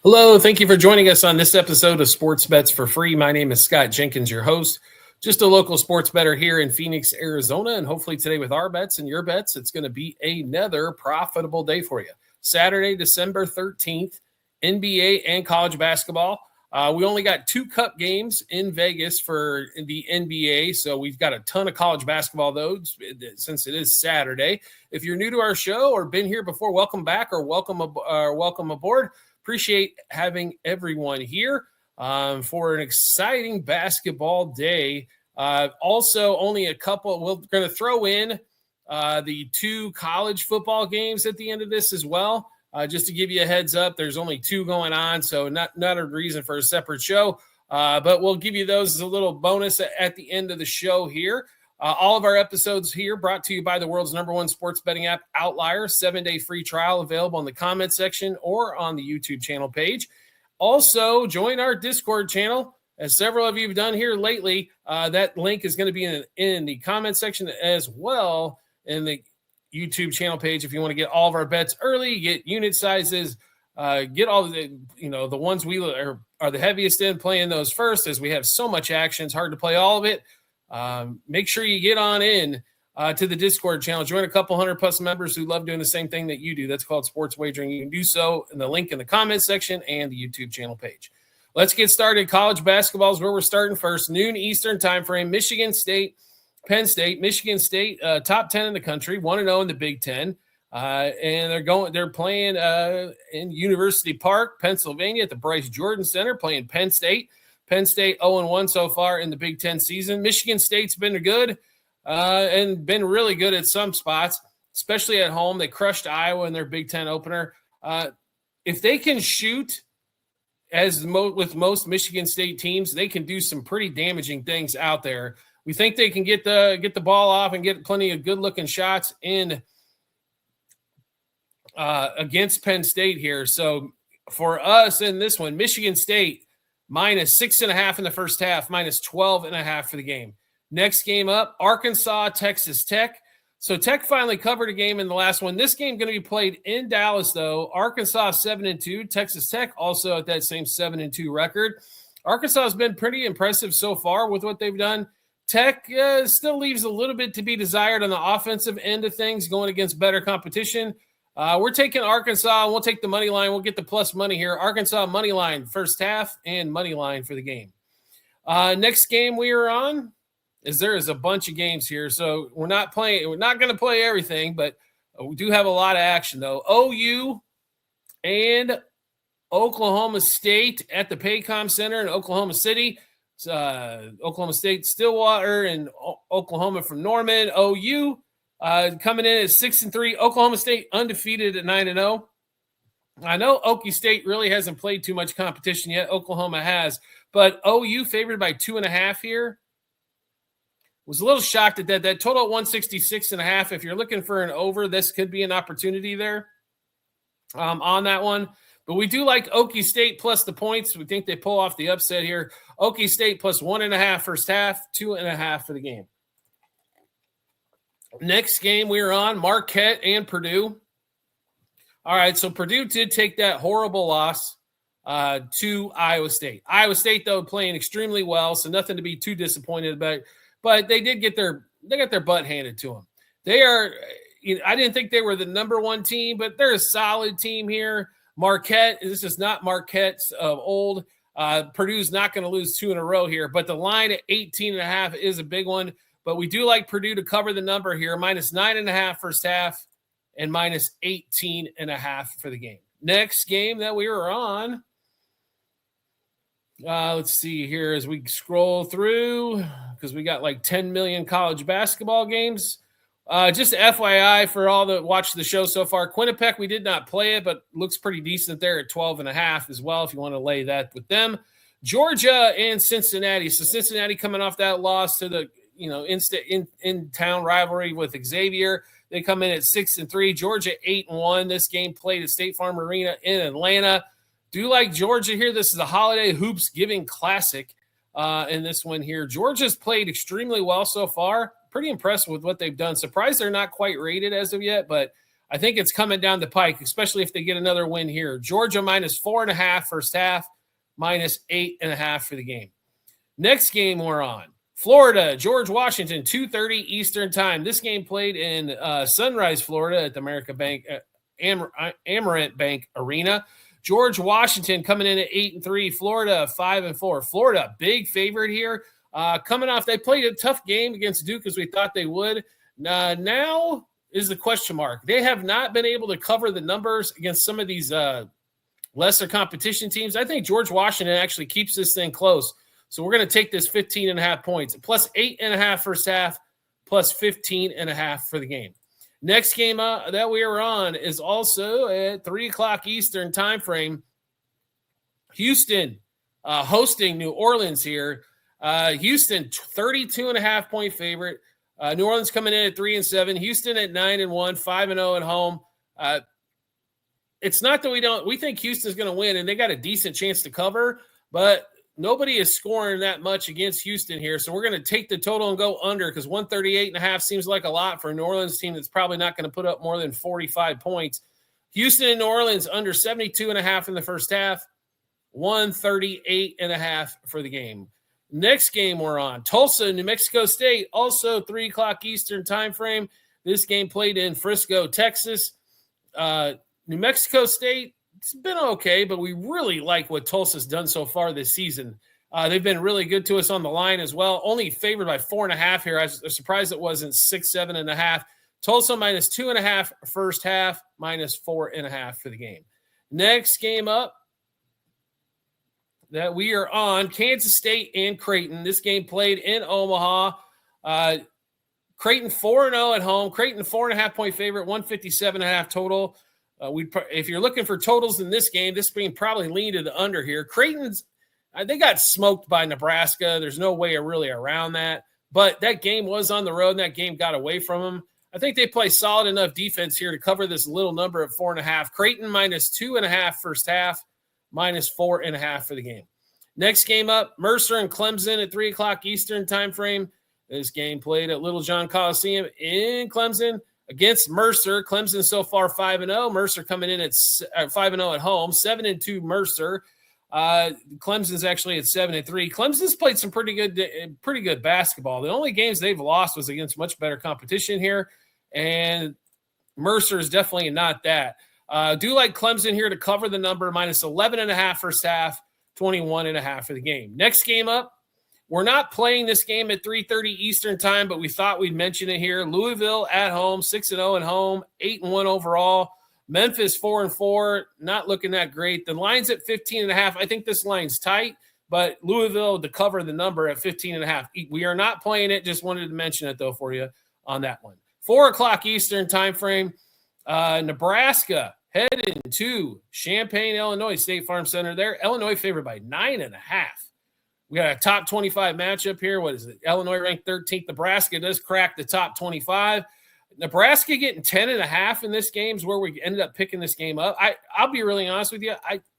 Hello, thank you for joining us on this episode of Sports Bets for Free. My name is Scott Jenkins, your host, just a local sports bettor here in Phoenix, Arizona. And hopefully today with our bets and your bets, it's going to be another profitable day for you. Saturday, December 13th, NBA and college basketball. We only got 2 cup games in Vegas for the NBA, so we've got a ton of college basketball, though, since it is Saturday. If you're new to our show or been here before, welcome back or welcome aboard. Appreciate having everyone here for an exciting basketball day. Also, only a couple. We're going to throw in the 2 college football games at the end of this as well. Just to give you a heads up, there's only 2 going on, so not a reason for a separate show. But we'll give you those as a little bonus at the end of the show here. All of our episodes here brought to you by the world's #1 sports betting app, Outlier. 7-day free trial available in the comment section or on the YouTube channel page. Also, join our Discord channel, as several of you have done here lately. That link is going to be in the comment section as well in the YouTube channel page. If you want to get all of our bets early, get unit sizes, get all the the ones we are the heaviest in, playing those first, as we have so much action. It's hard to play all of it. Make sure you get on in to the Discord channel. Join a couple 100+ members who love doing the same thing that you do. That's called sports wagering. You can do so in the link in the comment section and the YouTube channel page. Let's get started. College basketball is where we're starting first. Noon Eastern time frame. Michigan State, Penn State. Michigan State, top 10 in the country, 1-0 in the Big Ten. And they're playing in University Park, Pennsylvania, at the Bryce Jordan Center, playing Penn State. Penn State 0-1 so far in the Big Ten season. Michigan State's been good and been really good at some spots, especially at home. They crushed Iowa in their Big Ten opener. If they can shoot, with most Michigan State teams, they can do some pretty damaging things out there. We think they can get the ball off and get plenty of good-looking shots in against Penn State here. So for us in this one, Michigan State, -6.5 in the first half, -12.5 for the game. Next game up, Arkansas, Texas Tech. So Tech finally covered a game in the last one. This game going to be played in Dallas, though. Arkansas 7-2. Texas Tech also at that same 7-2 record. Arkansas has been pretty impressive so far with what they've done. Tech still leaves a little bit to be desired on the offensive end of things, going against better competition. We're taking Arkansas, and we'll take the money line. We'll get the plus money here. Arkansas money line first half and money line for the game. Next game we are on there is a bunch of games here, so we're not going to play everything, but we do have a lot of action though. OU and Oklahoma State at the Paycom Center in Oklahoma City. Oklahoma State, Stillwater, and Oklahoma from Norman. OU coming in at 6-3. Oklahoma State undefeated at 9-0. I know Okie State really hasn't played too much competition yet. Oklahoma has, but OU favored by 2.5 here. Was a little shocked at that. That total 166.5. If you're looking for an over, this could be an opportunity there on that one. But we do like Okie State plus the points. We think they pull off the upset here. Okie State plus 1.5 first half, 2.5 for the game. Next game we are on, Marquette and Purdue. All right, so Purdue did take that horrible loss to Iowa State. Iowa State, though, playing extremely well, so nothing to be too disappointed about. But they did got their butt handed to them. They are, I didn't think they were the #1 team, but they're a solid team here. Marquette, this is not Marquette's of old. Purdue's not going to lose 2 in a row here, but the line at 18.5 is a big one. But we do like Purdue to cover the number here, -9.5 first half and -18.5 for the game. Next game that we were on, let's see here as we scroll through, because we got like 10 million college basketball games. Just FYI for all that watched the show so far, Quinnipiac, we did not play it, but looks pretty decent there at 12.5 as well if you want to lay that with them. Georgia and Cincinnati. So Cincinnati coming off that loss to the in-town rivalry with Xavier. They come in at 6-3. Georgia 8-1. This game played at State Farm Arena in Atlanta. Do like Georgia here. This is a holiday hoops giving classic in this one here. Georgia's played extremely well so far. Pretty impressed with what they've done. Surprised they're not quite rated as of yet, but I think it's coming down the pike, especially if they get another win here. Georgia minus 4.5 first half, minus 8.5 for the game. Next game we're on. Florida, George Washington, 2:30 Eastern time. This game played in Sunrise, Florida at the Amerant Bank Arena. George Washington coming in at 8-3. Florida 5-4. Florida, big favorite here. Coming off, they played a tough game against Duke as we thought they would. Now is the question mark. They have not been able to cover the numbers against some of these lesser competition teams. I think George Washington actually keeps this thing close. So we're going to take this 15.5 points, plus 8.5 first half, plus 15.5 for the game. Next game that we are on is also at 3 o'clock Eastern time frame. Houston hosting New Orleans here. Houston, 32.5 point favorite. New Orleans coming in at 3-7. Houston at 9-1, 5-0 at home. It's not that we think Houston's going to win, and they got a decent chance to cover, but nobody is scoring that much against Houston here. So we're going to take the total and go under because 138.5 seems like a lot for a New Orleans team that's probably not going to put up more than 45 points. Houston and New Orleans under 72.5 in the first half, 138.5 for the game. Next game we're on, Tulsa, New Mexico State, also 3 o'clock Eastern time frame. This game played in Frisco, Texas. New Mexico State, it's been okay, but we really like what Tulsa's done so far this season. They've been really good to us on the line as well. Only favored by 4.5 here. I was surprised it wasn't 6, 7.5. Tulsa minus 2.5 first half, minus 4.5 for the game. Next game up that we are on, Kansas State and Creighton. This game played in Omaha. Creighton 4-0 at home. Creighton 4.5 point favorite, 157.5 total. If you're looking for totals in this game, this game probably leaned to the under here. Creighton's, they got smoked by Nebraska. There's no way really around that. But that game was on the road, and that game got away from them. I think they play solid enough defense here to cover this little number at 4.5. Creighton minus 2.5 first half, minus 4.5 for the game. Next game up, Mercer and Clemson at 3 o'clock Eastern time frame. This game played at Little John Coliseum in Clemson against Mercer. Clemson so far 5-0. Mercer coming in at 5-0 at home, 7-2 Mercer. Clemson's actually at 7-3. Clemson's played some pretty good basketball. The only games they've lost was against much better competition here, and Mercer is definitely not that. Do like Clemson here to cover the number, minus 11.5 first half, 21.5 for the game. Next game up, we're not playing this game at 3:30 Eastern time, but we thought we'd mention it here. Louisville at home, 6-0 at home, 8-1 overall. Memphis 4-4, not looking that great. The line's at 15.5. I think this line's tight, but Louisville to cover the number at 15.5. We are not playing it. Just wanted to mention it though for you on that one. 4 o'clock Eastern time frame. Nebraska heading to Champaign, Illinois, State Farm Center there. Illinois favored by 9.5. We got a top 25 matchup here. What is it? Illinois ranked 13th. Nebraska does crack the top 25. Nebraska getting 10.5 in this game is where we ended up picking this game up. I'll be really honest with you.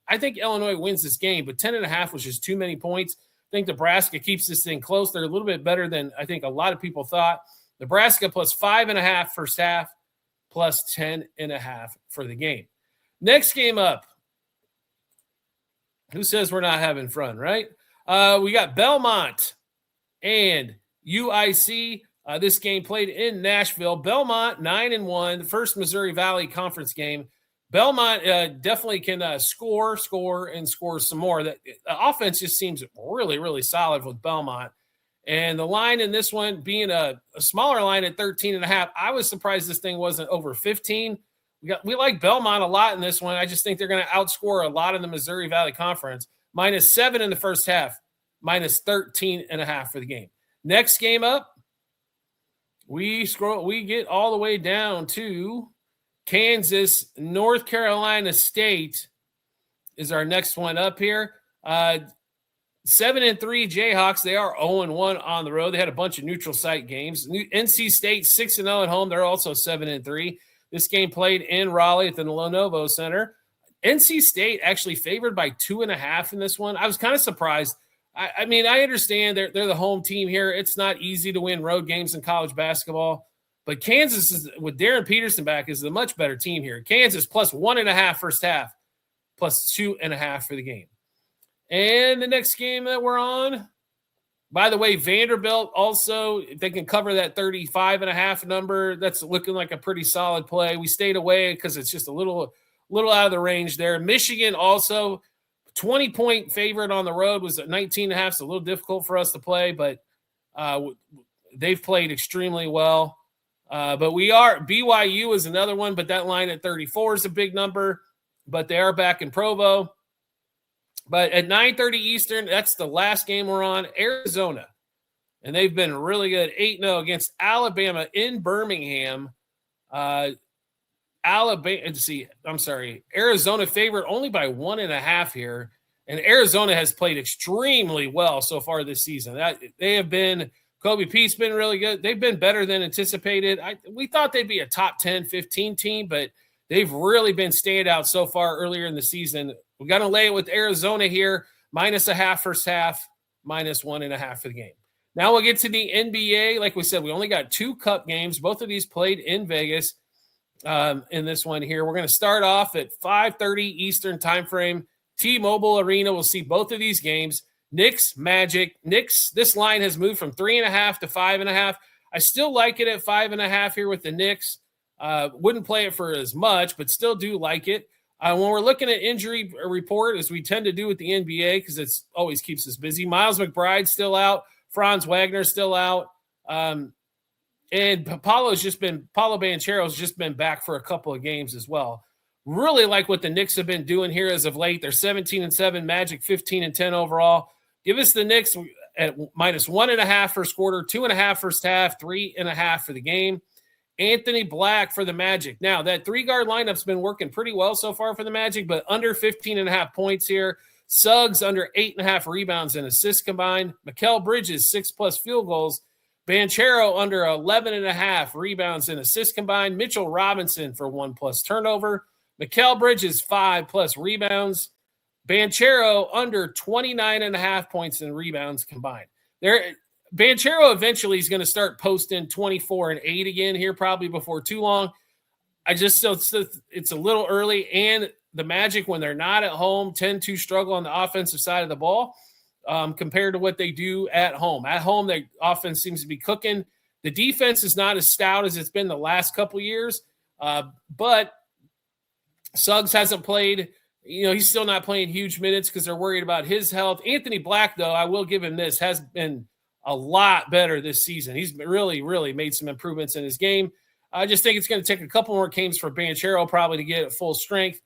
I think Illinois wins this game, but 10.5 was just too many points. I think Nebraska keeps this thing close. They're a little bit better than I think a lot of people thought. Nebraska plus 5.5 first half, plus 10.5 for the game. Next game up. Who says we're not having fun, right? We got Belmont and UIC. This game played in Nashville. Belmont 9-1, the first Missouri Valley Conference game. Belmont definitely can score some more. The offense just seems really, really solid with Belmont. And the line in this one being a smaller line at 13.5, I was surprised this thing wasn't over 15. We like Belmont a lot in this one. I just think they're going to outscore a lot in the Missouri Valley Conference. Minus 7 in the first half, minus 13.5 for the game. Next game up, we get all the way down to Kansas, North Carolina State is our next one up here. 7-3 Jayhawks. They are 0-1 on the road. They had a bunch of neutral site games. NC State 6-0 at home. They're also 7-3. This game played in Raleigh at the Lenovo Center. NC State actually favored by 2.5 in this one. I was kind of surprised. I mean, I understand they're the home team here. It's not easy to win road games in college basketball, But Kansas is, with Darren Peterson back, is a much better team here. Kansas plus 1.5 first half, plus 2.5 for the game. And the next game that we're on, by the way, Vanderbilt also, if they can cover that 35.5 number, that's looking like a pretty solid play. We stayed away because it's just a little out of the range there. Michigan also 20-point favorite on the road, was at 19.5. It's a little difficult for us to play, but they've played extremely well. But BYU is another one, but that line at 34 is a big number, but they are back in Provo. But at 9:30 Eastern, that's the last game we're on, Arizona. And they've been really good, 8-0 against Alabama in Birmingham. Arizona favorite only by 1.5 here. And Arizona has played extremely well so far this season. Kobe Pete's been really good. They've been better than anticipated. We thought they'd be a top 10, 15 team, but they've really been standout so far earlier in the season. We got to lay it with Arizona here, -0.5 first half, -1.5 for the game. Now we'll get to the NBA. Like we said, we only got 2 cup games. Both of these played in Vegas. In this one here, we're going to start off at 5:30 Eastern time frame. T-Mobile Arena. We'll see both of these games. Knicks, Magic. Knicks, this line has moved from 3.5 to 5.5. I still like it at 5.5 here with the Knicks. Wouldn't play it for as much, but still do like it. When we're looking at injury report, as we tend to do with the NBA, because it always keeps us busy, Miles McBride's still out. Franz Wagner's still out. And Paolo Banchero's just been back for a couple of games as well. Really like what the Knicks have been doing here as of late. They're 17-7, Magic 15-10 overall. Give us the Knicks at -1.5 first quarter, 2.5 first half, 3.5 for the game. Anthony Black for the Magic. Now, that 3-guard lineup's been working pretty well so far for the Magic, but under 15.5 points here. Suggs under 8.5 rebounds and assists combined. Mikal Bridges, 6+ field goals. Banchero under 11.5 rebounds and assists combined. Mitchell Robinson for 1+ turnover. Mikal Bridges, 5+ rebounds. Banchero under 29.5 points and rebounds combined. Banchero eventually is going to start posting 24 and 8 again here, probably before too long. It's a little early, and the Magic, when they're not at home, tend to struggle on the offensive side of the ball compared to what they do at home. At home, their offense seems to be cooking. The defense is not as stout as it's been the last couple years, but Suggs hasn't played. He's still not playing huge minutes because they're worried about his health. Anthony Black, though, I will give him this, has been a lot better this season. He's really, really made some improvements in his game. I just think it's going to take a couple more games for Banchero probably to get at full strength.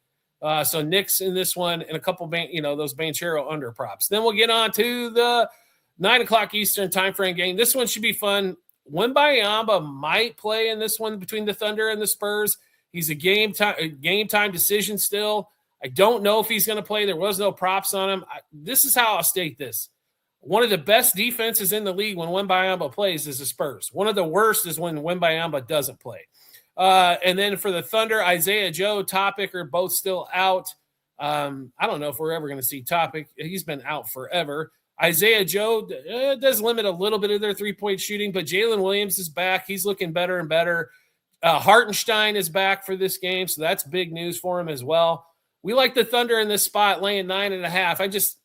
So Knicks in this one and a couple, those Banchero under props. Then we'll get on to the 9:00 Eastern time frame game. This one should be fun. Wembanyama might play in this one between the Thunder and the Spurs. He's a game time decision still. I don't know if he's going to play. There was no props on him. This is how I'll state this. One of the best defenses in the league when Wembanyama plays is the Spurs. One of the worst is when Wembanyama doesn't play. And then for the Thunder, Isaiah Joe, Topic are both still out. I don't know if we're ever going to see Topic. He's been out forever. Isaiah Joe does limit a little bit of their three-point shooting, but Jalen Williams is back. He's looking better and better. Hartenstein is back for this game, so that's big news for him as well. We like the Thunder in this spot, laying 9.5.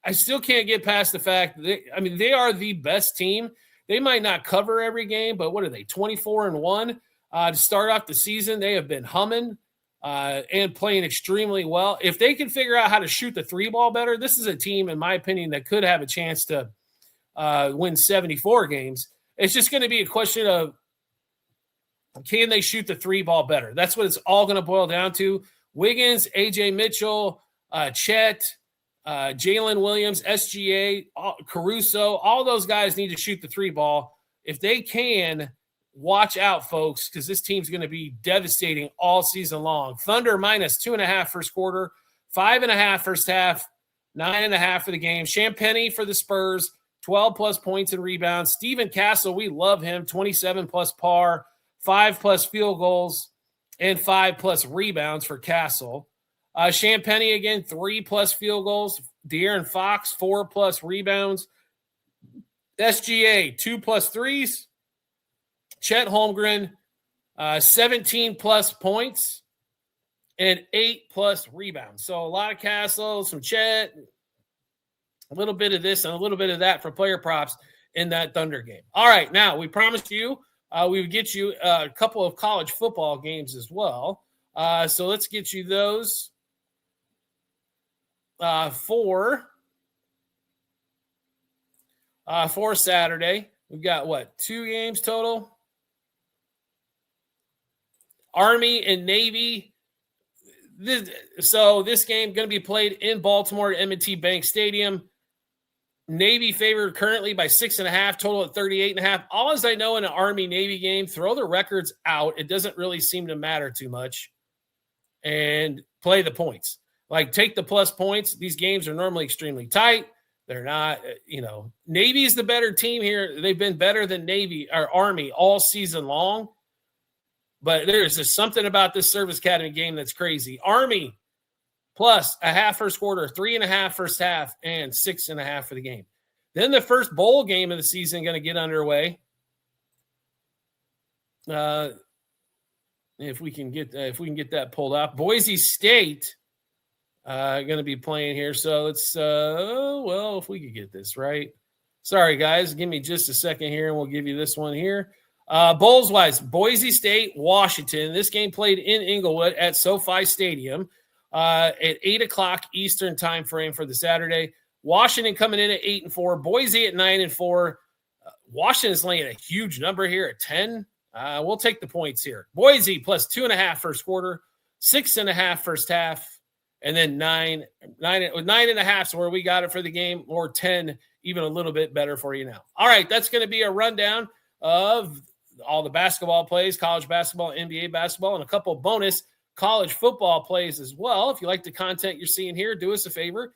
I still can't get past the fact that they are the best team. They might not cover every game, but what are they, 24-1? To start off the season, they have been humming and playing extremely well. If they can figure out how to shoot the 3-ball better, this is a team, in my opinion, that could have a chance to win 74 games. It's just going to be a question of, can they shoot the 3-ball better? That's what it's all going to boil down to. Wiggins, AJ Mitchell, Chet, Jalen Williams, SGA, Caruso, all those guys need to shoot the 3-ball. If they can, watch out, folks, because this team's going to be devastating all season long. Thunder -2.5 first quarter, 5.5 first half, 9.5 for the game. Champagnie for the Spurs, 12+ points and rebounds. Steven Castle, we love him, 27+ par, 5+ field goals, and 5+ rebounds for Castle. Champagnie, again, 3+ field goals. De'Aaron Fox, 4+ rebounds. SGA, 2+ threes. Chet Holmgren, 17 plus points and 8 plus rebounds. So a lot of Castle, some Chet, a little bit of this and a little bit of that for player props in that Thunder game. All right, now we promised you we would get you a couple of college football games as well. So let's get you those for Saturday. We've got, 2 games total? Army and Navy. This game going to be played in Baltimore at M&T Bank Stadium. Navy favored currently by 6.5, total at 38.5. All as I know in an Army-Navy game, throw the records out. It doesn't really seem to matter too much. And play the points. Like, take the plus points. These games are normally extremely tight. They're not, Navy is the better team here. They've been better than Navy or Army all season long. But there's just something about this Service Academy game that's crazy. Army plus a half first quarter, 3.5 first half, and 6.5 for the game. Then the first bowl game of the season going to get underway. If we can get that pulled up, Boise State going to be playing here. So let's if we could get this right. Sorry guys, give me just a second here, and we'll give you this one here. Bowls wise, Boise State, Washington. This game played in Inglewood at SoFi Stadium at 8:00 Eastern time frame for the Saturday. Washington coming in at 8-4, Boise at 9-4. Washington's laying a huge number here at 10. We'll take the points here. Boise plus 2.5 first quarter, 6.5 first half, and then 9.5 is where we got it for the game, or 10, even a little bit better for you now. All right, that's going to be a rundown of all the basketball plays, college basketball, NBA basketball, and a couple bonus college football plays as well. If you like the content you're seeing here, do us a favor.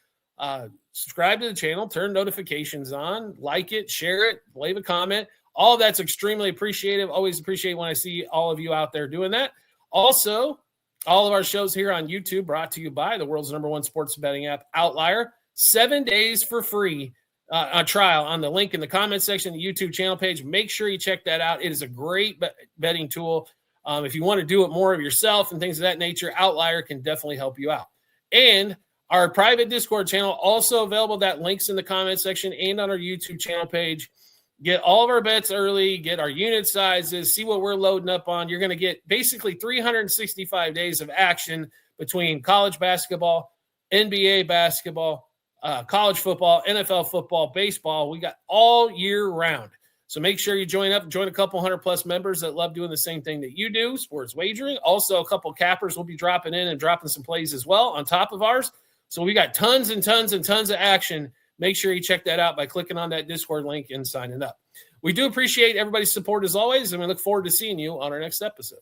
Subscribe to the channel, turn notifications on, like it, share it, leave a comment. All that's extremely appreciative. Always appreciate when I see all of you out there doing that. Also, all of our shows here on YouTube brought to you by the world's #1 sports betting app, Outlier. 7 days for free on trial on the link in the comment section, the YouTube channel page. Make sure you check that out. It is a great betting tool. If you want to do it more of yourself and things of that nature, Outlier can definitely help you out. And our private Discord channel, also available. That link's in the comment section and on our YouTube channel page. Get all of our bets early, get our unit sizes, see what we're loading up on. You're going to get basically 365 days of action between college basketball, NBA basketball, college football, NFL football, baseball. We got all year round. So make sure you join up, join a couple 100+ members that love doing the same thing that you do, sports wagering. Also, a couple cappers will be dropping in and dropping some plays as well on top of ours. So we got tons and tons and tons of action. Make sure you check that out by clicking on that Discord link and signing up. We do appreciate everybody's support as always, and we look forward to seeing you on our next episode.